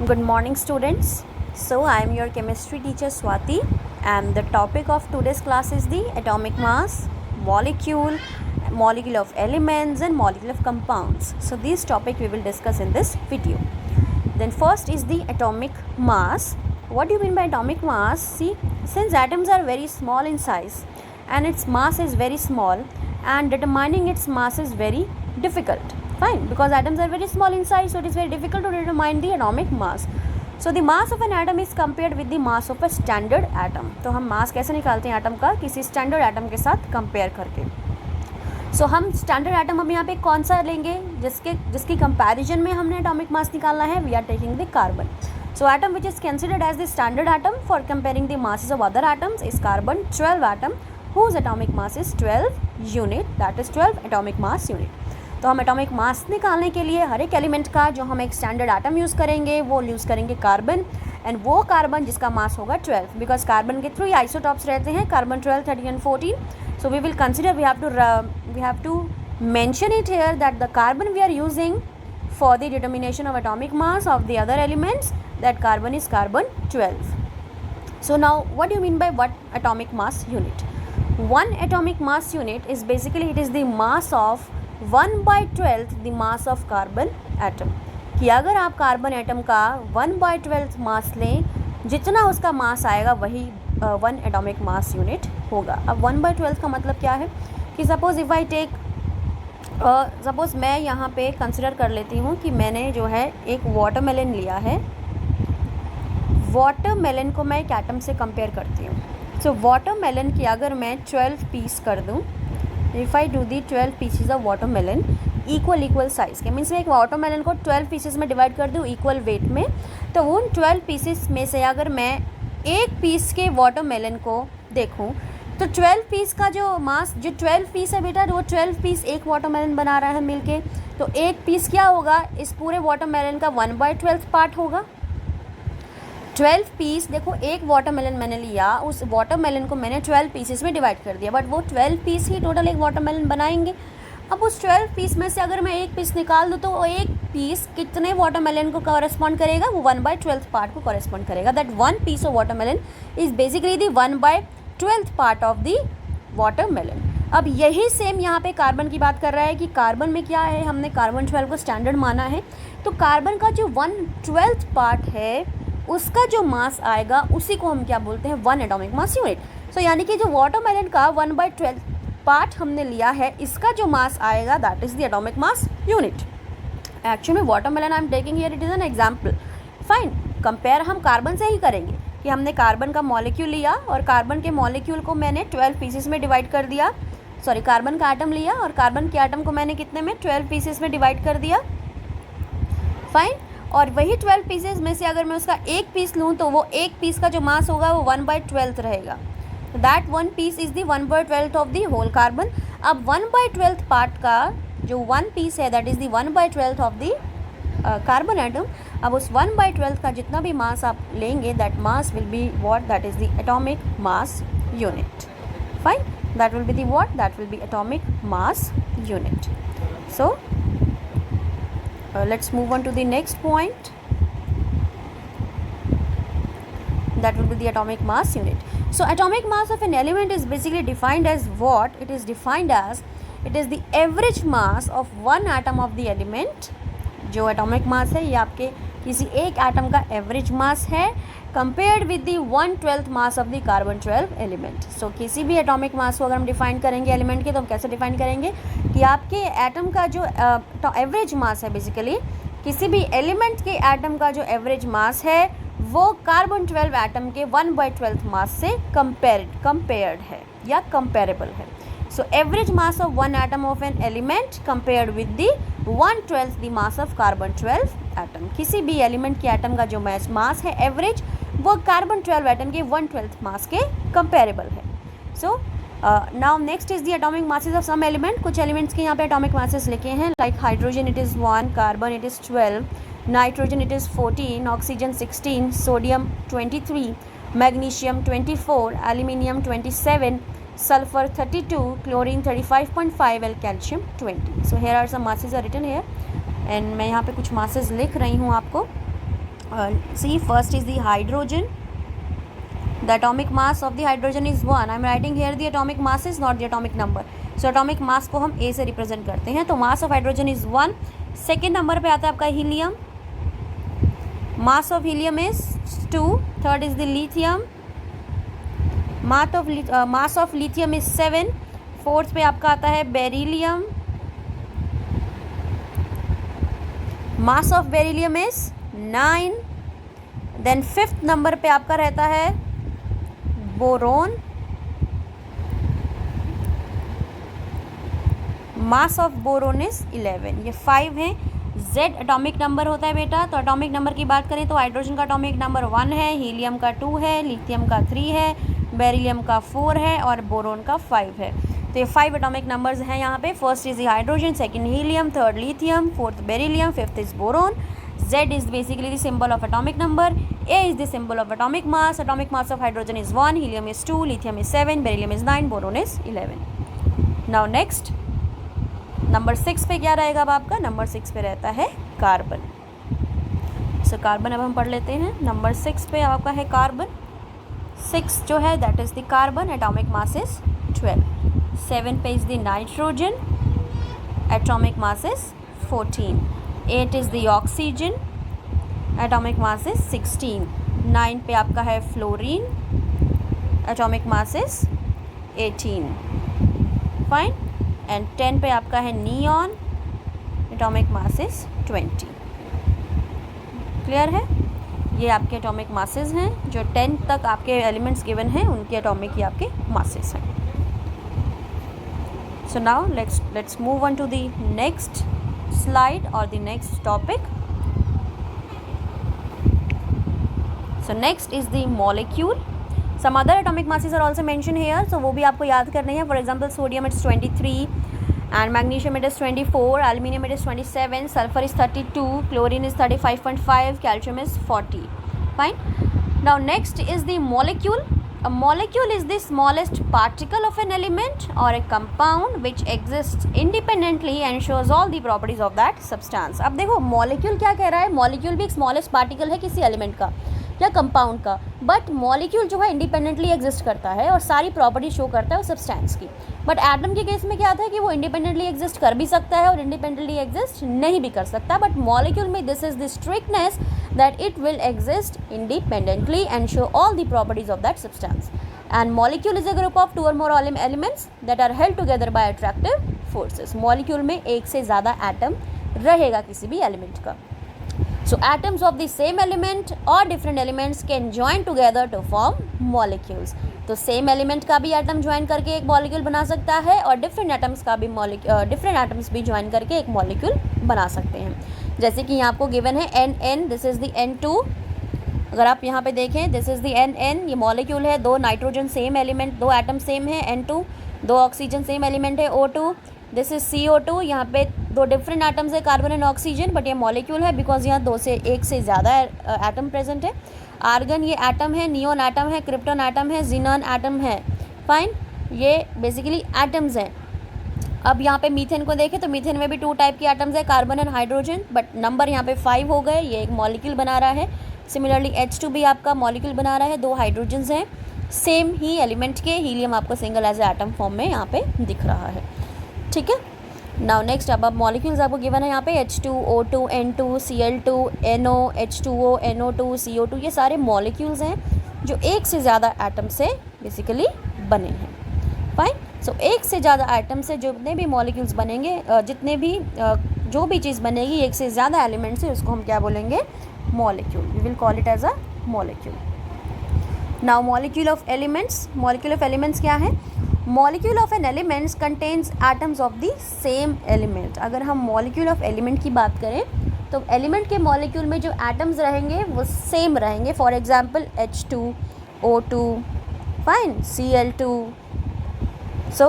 Good morning, students. So, I am your chemistry teacher Swati, and the topic of today's class is the atomic mass, molecule, molecule of elements, and molecule of compounds. So, this topic we will discuss in this video. Then, first is the atomic mass. What do you mean by atomic mass? See, since atoms are very small in size and its mass is very small, and determining its mass is very difficult. Fine, because atoms are very small in size, so it is very difficult to determine the atomic mass. So the mass of an atom is compared with the mass of a standard atom. तो हम मास कैसे निकालते हैं atom का? किसी standard atom के साथ compare करके. सो हम स्टैंडर्ड एटम हम यहाँ पे कौन सा लेंगे जिसकी कंपैरिजन में हमने एटॉमिक मास निकालना है? We are taking the carbon. So atom which is considered as the standard atom for comparing the masses of other atoms is carbon 12 atom whose atomic mass is 12 unit, that is 12 atomic mass unit. तो हम atomic mass निकालने के लिए हर एक element का जो हम एक स्टैंडर्ड एटम यूज़ करेंगे वो यूज़ करेंगे कार्बन, एंड वो कार्बन जिसका मास होगा 12, बिकॉज कार्बन के 3 आइसोटॉप्स रहते हैं, carbon 12, 13 and 14. So we will consider we have to mention it here that the carbon we are using for the determination of atomic mass of the other elements, that carbon is carbon 12. So now what do you mean by what atomic mass unit? One atomic mass unit is basically it is the mass of 1/12 the mass of carbon atom. कि अगर आप carbon atom का 1/12 मास लें, जितना उसका मास आएगा वही 1 atomic mass unit होगा. अब 1/12 का मतलब क्या है कि suppose if I take suppose मैं यहाँ पे कंसिडर कर लेती हूँ कि मैंने जो है एक वाटरमेलन लिया है. वाटरमेलन को मैं एक एटम से कंपेयर करती हूँ. सो वाटरमेलन की अगर मैं 12 पीस कर दूँ, if I do the 12 pieces of watermelon equal size के, मीन्स मैं एक वाटरमेलन को 12 पीसेस में डिवाइड कर दूँ इक्वल वेट में, तो उन 12 पीसेस में से अगर मैं एक पीस के वाटरमेलन को देखूँ तो 12 पीस का जो मास, जो 12 पीस है बेटा, वो 12 पीस एक वाटरमेलन बना रहा है मिलके. तो एक पीस क्या होगा? इस पूरे वाटरमेलन का 1/12 पार्ट होगा. 12 पीस, देखो एक वाटरमेलन मैंने लिया, उस वाटरमेलन को मैंने 12 पीसेस में डिवाइड कर दिया, बट वो 12 पीस ही टोटल एक वाटरमेलन बनाएंगे. अब उस 12 पीस में से अगर मैं एक पीस निकाल दूँ तो वो एक पीस कितने वाटरमेलन को कॉरेस्पॉन्ड करेगा? वो 1/12 पार्ट को कॉरेस्पॉन्ड करेगा. That one piece of watermelon is basically the 1/12 part of the watermelon. अब यही सेम यहाँ पे कार्बन की बात कर रहा है कि कार्बन में क्या है, हमने कार्बन 12 को स्टैंडर्ड माना है, तो कार्बन का जो 1/12 पार्ट है उसका जो मास आएगा उसी को हम क्या बोलते हैं? 1 एटॉमिक मास यूनिट. सो यानी कि जो वाटरमेलन का 1/12 पार्ट हमने लिया है, इसका जो मास आएगा that is the atomic mass unit. Actually watermelon I am taking here, it is an example. Fine, compare हम कार्बन से ही करेंगे कि हमने कार्बन का मॉलिक्यूल लिया और कार्बन के मॉलिक्यूल को मैंने 12 पीसेस में डिवाइड कर दिया. सॉरी, कार्बन का एटम लिया और कार्बन के एटम को मैंने कितने में? 12 पीसेस में डिवाइड कर दिया. फाइन, और वही 12 पीसेस में से अगर मैं उसका एक पीस लूँ तो वो एक पीस का जो मास होगा वो 1/12 रहेगा. That one piece is the 1/12 of the whole carbon. अब 1/12 पार्ट का जो वन पीस है that is the 1/12 of the carbon atom. अब उस 1/12 का जितना भी मास आप लेंगे that mass will be what? That is the atomic mass unit. Fine, that will be the what? That will be atomic mass unit. So let's move on to the next point. That will be the atomic mass unit. So atomic mass of an element is basically defined as what? It is defined as it is the average mass of one atom of the element. जो atomic mass है ये आपके किसी एक atom का average mass है compared with the 1/12 mass of the carbon 12 element. So किसी भी एटॉमिक मास को अगर हम डिफाइन करेंगे एलिमेंट के, तो हम कैसे डिफाइन करेंगे कि आपके एटम का जो एवरेज मास है, बेसिकली किसी भी एलिमेंट के एटम का जो एवरेज मास है वो कार्बन 12 एटम के 1/12 मास से कंपेयर्ड है या कंपेरेबल है. So average mass of one atom of an element compared with the 1/12 the mass of carbon 12 atom. किसी भी एलिमेंट के एटम का जो मास है एवरेज वो कार्बन 12 एटम के 1/12 मास के कंपेरेबल है. So now next is the atomic masses of some element. कुछ एलिमेंट्स के यहाँ पे एटॉमिक मासेस लिखे हैं, like hydrogen it is 1, carbon it is 12, nitrogen it is 14, oxygen 16, sodium 23, magnesium 24, aluminium 27, sulfur 32, chlorine 35.5 and calcium 20. So here are some masses are written here and मैं यहाँ पे कुछ masses लिख रही हूँ आपको. See, first is the hydrogen. The atomic mass of the hydrogen is 1. I am writing here the atomic mass is not the atomic number. So atomic mass को हम A से रिप्रेजेंट करते हैं, तो mass of hydrogen is 1. Second number पे आता है आपका helium. Mass of helium is 2. Third is the lithium. Mass of lithium is 7. Fourth पे आपका आता है beryllium. Mass of beryllium is 9. Then fifth number पे आपका रहता है boron. Mass of boron is 11. ये 5 हैं. Z एटॉमिक नंबर होता है बेटा. तो एटॉमिक नंबर की बात करें तो हाइड्रोजन का एटॉमिक नंबर 1 है, हीलियम का 2 है, लिथियम का 3 है, बेरिलियम का 4 है और बोरोन का 5 है. तो ये 5 एटॉमिक नंबर्स हैं यहाँ पे. First is hydrogen, second helium, third lithium, fourth beryllium, fifth is boron. Z is basically the symbol of atomic number. A is the symbol of atomic mass. Atomic mass of hydrogen is 1, helium is 2, lithium is 7, beryllium is 9, boron is 11. Now next, number 6 पे क्या रहेगा अब आपका? Number 6 पे रहता है carbon. So carbon अब हम पढ़ लेते हैं. नंबर 6 पे आपका है कार्बन. 6 जो है that is the carbon. Atomic mass is 12. 7 पे is the nitrogen. Atomic mass is 14. 8 is the oxygen. Atomic mass is 16. 9 पे आपका है fluorine. Atomic mass is 18. Fine. And 10 पे आपका है neon. Atomic mass is 20. Clear है? ये आपके एटॉमिक मासेस हैं. जो 10 तक आपके एलिमेंट्स गिवन हैं उनके एटॉमिक ही आपके मासेस हैं. So now let's move on to the next slide or the next topic. So next is the molecule. Some other atomic masses are also mentioned here, so वो भी आपको याद करने हैं. For example, sodium it is 23 and magnesium it is 24, aluminium it is 27, sulfur is 32, chlorine is 35.5, calcium is 40. Fine. Now next is the molecule. A molecule is the smallest particle of an element or a compound which exists independently and shows all the properties of that substance. अब देखो molecule क्या कह रहा है. molecule भी एक smallest particle है किसी element का या कंपाउंड का, बट मॉलिक्यूल जो है इंडिपेंडेंटली एग्जिस्ट करता है और सारी प्रॉपर्टी शो करता है उस सब्सटेंस की. बट एटम के केस में क्या था कि वो इंडिपेंडेंटली एग्जिस्ट कर भी सकता है और इंडिपेंडेंटली एग्जिस्ट नहीं भी कर सकता. बट मॉलिक्यूल में this is the strictness that it will exist independently and show all the properties of that substance. And molecule is a group of 2 or more elements that are held together by attractive forces. molecule में एक से ज़्यादा atom रहेगा किसी भी element का. So atoms of the same element or different elements can join together to form molecules. तो same element का भी atom join करके एक molecule बना सकता है और different atoms का भी different atoms भी join करके एक molecule बना सकते हैं. जैसे कि यहाँ आपको गिवन है NN, this is the N2. अगर आप यहाँ पे देखें दिस इज़ दी NN, ये मॉलिक्यूल है. 2 nitrogen same element, 2 atom same है N2. 2 ऑक्सीजन सेम एलिमेंट है O2. This is CO2. यहाँ पे 2 डिफरेंट एटम्स है कार्बन एंड ऑक्सीजन, बट ये मॉलिक्यूल है बिकॉज यहाँ 2 से 1 से ज़्यादा एटम प्रेजेंट है. आर्गन ये एटम है, नियोन एटम है, क्रिप्टॉन एटम है, जीनॉन एटम है. फाइन. ये बेसिकली एटम्स हैं. अब यहाँ पे मीथेन को देखें तो मीथेन में भी 2 टाइप के एटम्स है, carbon and hydrogen, but number यहाँ पे 5 हो गए. ये एक मॉलिक्यूल बना रहा है. सिमिलरली H2 भी आपका मॉलिक्यूल बना रहा है. 2 हाइड्रोजन्स हैं सेम ही एलिमेंट के. हीलियम आपको सिंगल एज एटम फॉर्म में यहाँ पे दिख रहा है. ठीक है. नाउ नेक्स्ट अब मॉलिक्यूल्स आपको गिवन है यहाँ पे H2, O2, N2, Cl2, NO, H2O, NO2, CO2. ये सारे मॉलिक्यूल्स हैं जो एक से ज़्यादा एटम से बेसिकली बने हैं. फाइन. सो एक से ज़्यादा आइटम से जितने भी मॉलिक्यूल्स बनेंगे, जो भी चीज़ बनेगी एक से ज़्यादा एलिमेंट से, उसको हम क्या बोलेंगे? Molecule. We will call it as a molecule. Now molecule of elements. Molecule of elements क्या है? Molecule of an elements contains atoms of the same element. अगर हम मॉलिक्यूल ऑफ एलिमेंट की बात करें तो एलिमेंट के मॉलिक्यूल में जो एटम्स रहेंगे वो सेम रहेंगे. For example H2, O2, fine, Cl2. So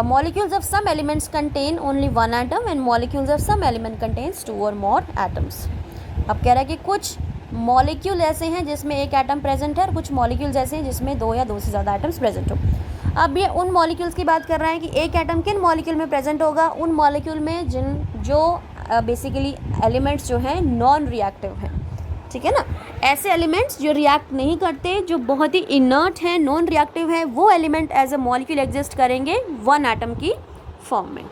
molecules of some elements contain only one atom and molecules of some element contains 2 or more atoms. अब कह रहा है कि कुछ मॉलिक्यूल ऐसे हैं जिसमें एक एटम प्रेजेंट है और कुछ मॉलिक्यूल्स ऐसे हैं जिसमें 2 या 2 से ज़्यादा एटम्स प्रेजेंट हो. अब ये उन मॉलिक्यूल्स की बात कर रहे हैं कि एक एटम किन मॉलिक्यूल में प्रेजेंट होगा? उन मॉलिक्यूल में जो बेसिकली एलिमेंट्स जो हैं नॉन रिएक्टिव हैं. ठीक है ना. ऐसे एलिमेंट्स जो रिएक्ट नहीं करते, जो बहुत ही इनर्ट हैं, नॉन रिएक्टिव है, वो element as a molecule exist करेंगे वन एटम की फॉर्म में।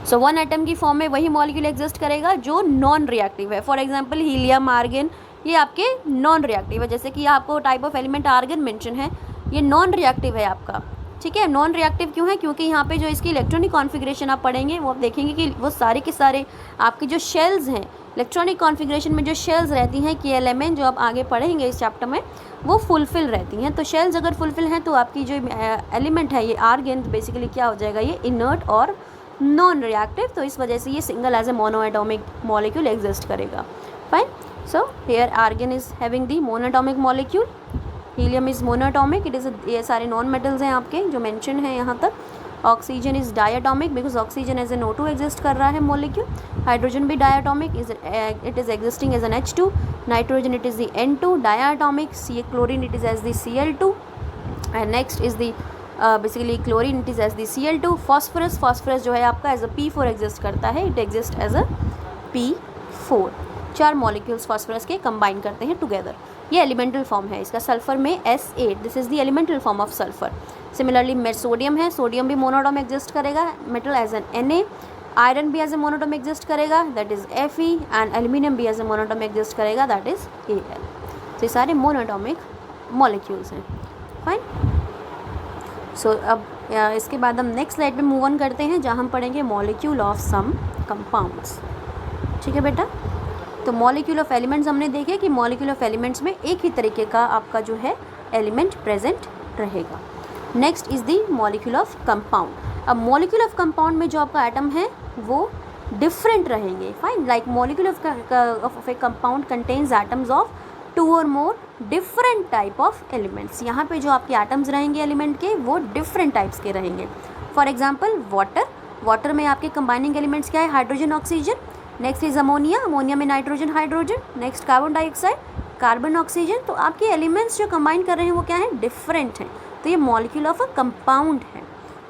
सो वन एटम की फॉर्म में वही मॉलिक्यूल एग्जिस्ट करेगा जो नॉन रिएक्टिव है। फॉर एग्जांपल हीलियम, आर्गन, ये आपके नॉन रिएक्टिव है। जैसे कि आपको type of element argon mention है, ये नॉन रिएक्टिव है आपका, ठीक है। नॉन रिएक्टिव क्यों है? क्योंकि यहाँ पे जो इसकी इलेक्ट्रॉनिक कॉन्फ़िगरेशन आप पढ़ेंगे वो आप देखेंगे कि वो सारे के सारे आपके जो शेल्स हैं, इलेक्ट्रॉनिक कॉन्फ़िगरेशन में जो शेल्स रहती हैं KLMN, जो आप आगे पढ़ेंगे इस चैप्टर में, वो फुलफ़िल रहती हैं। तो शेल्स अगर फुलफ़िल हैं तो आपकी जो एलिमेंट है ये आर्गन बेसिकली क्या हो जाएगा, ये इनर्ट और नॉन रिएक्टिव। तो इस वजह से ये single as a monoatomic molecule exist करेगा। Fine. So here argon is having the monoatomic molecule, helium is monoatomic, it is, ये सारे नॉन मेटल्स हैं आपके जो मेंशन है यहाँ तक। Oxygen is diatomic because oxygen as an O2 exist कर रहा है मॉलिक्यूल। हाइड्रोजन भी diatomic, it is existing as an H2। Nitrogen it is the N2 diatomic. Chlorine it is as the Cl2 and next is the basically chlorine it is as the Cl2। Phosphorus जो है आपका as a P4 exist करता है, it exist as a P4। 4 molecules phosphorus के combine करते हैं together, ये elemental form है इसका। सल्फर में S8, this is the elemental form of sulphur. Similarly sodium है, सोडियम भी मोनोटॉम एग्जिस्ट करेगा, metal as an Na। Iron भी एज ए मोनोटॉम एग्जिस्ट करेगा, that is Fe। And aluminium भी एज ए मोनोटॉम एग्जिस्ट करेगा, that is Al। तो ये सारे मोनोटॉमिक मॉलिक्यूल्स हैं। फाइन। सो अब इसके बाद हम नेक्स्ट स्लाइड पे मूव ऑन करते हैं, जहाँ हम पढ़ेंगे मॉलिक्यूल ऑफ सम कंपाउंड्स। ठीक है बेटा। तो मॉलिक्यूल ऑफ एलिमेंट्स हमने देखे कि मॉलिक्यूल ऑफ एलिमेंट्स में एक ही तरीके का आपका जो है एलिमेंट प्रेजेंट रहेगा। Next is the molecule of compound. अब मॉलिक्यूल ऑफ कंपाउंड में जो आपका एटम है वो डिफरेंट रहेंगे। Fine. Like molecule of A compound contains atoms of 2 और more different type of elements. यहाँ पे जो आपके एटम्स रहेंगे एलिमेंट के वो डिफरेंट टाइप्स के रहेंगे। फॉर एग्जाम्पल वाटर में आपके कंबाइनिंग एलिमेंट्स क्या है, hydrogen, oxygen. Next is ammonia, ammonia में nitrogen, hydrogen. Next carbon dioxide, carbon, oxygen. तो आपके एलिमेंट्स जो कंबाइन कर रहे हैं वो क्या है, डिफरेंट हैं। तो ये मॉलिक्यूल ऑफ अ कंपाउंड है।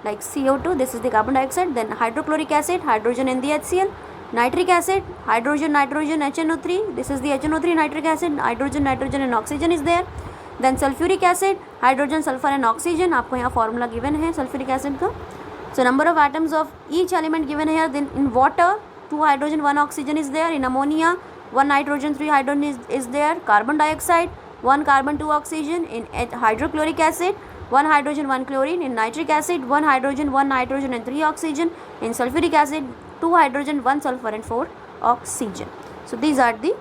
Like CO2, this is the carbon dioxide. Then hydrochloric acid, hydrogen in the HCl। Nitric acid, hydrogen, HNO3, this is the HNO3 nitric acid. Hydrogen and oxygen is there. Then sulphuric acid, hydrogen, sulphur and oxygen. आपको यहाँ formula given है sulphuric acid का। So number of atoms of each element given है। Then in water 2 hydrogen 1 oxygen is there. In ammonia 1 nitrogen 3 hydrogen is there. Carbon dioxide 1 carbon 2 oxygen. In hydrochloric acid 1 hydrogen 1 chlorine. In nitric acid 1 hydrogen 1 nitrogen and 3 oxygen. In sulfuric acid 2 hydrogen 1 sulfur and 4 oxygen. So these are the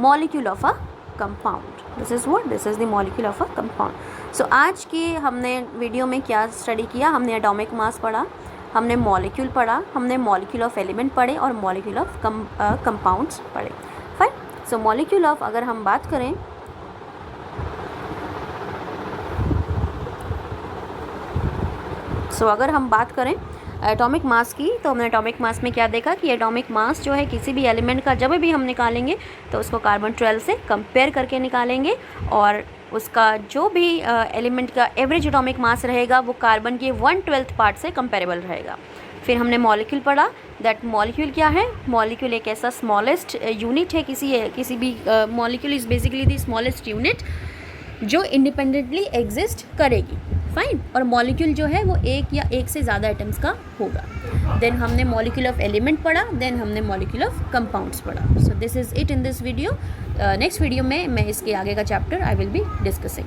molecule of a compound. This is what? This is the molecule of a compound. So आज की हमने video में क्या study किया, हमने atomic mass पढ़ा, हमने molecule पढ़ा, हमने मॉलिक्यूल ऑफ एलिमेंट पढ़े और मॉलिक्यूल ऑफ कंपाउंड्स पढ़े। फाइन। सो मॉलिक्यूल ऑफ अगर हम बात करें अगर हम बात करें एटॉमिक मास की, तो हमने एटॉमिक मास में क्या देखा कि एटॉमिक मास जो है किसी भी एलिमेंट का जब भी हम निकालेंगे तो उसको कार्बन 12 से कंपेयर करके निकालेंगे और उसका जो भी एलिमेंट का एवरेज एटॉमिक मास रहेगा वो कार्बन के 1/12 पार्ट से कंपेरेबल रहेगा। फिर हमने मॉलिक्यूल पढ़ा, दैट मॉलिक्यूल क्या है, मॉलिक्यूल एक ऐसा स्मॉलेस्ट यूनिट है, किसी भी molecule is basically the smallest unit जो इंडिपेंडेंटली एग्जिस्ट करेगी। फाइन। और मॉलिक्यूल जो है वो एक या एक से ज़्यादा आइटम्स का होगा। देन हमने मॉलिक्यूल ऑफ एलिमेंट पढ़ा, देन हमने मॉलिक्यूल ऑफ कंपाउंड्स पढ़ा। So this is it in this video. Next video में मैं इसके आगे का chapter I will be discussing.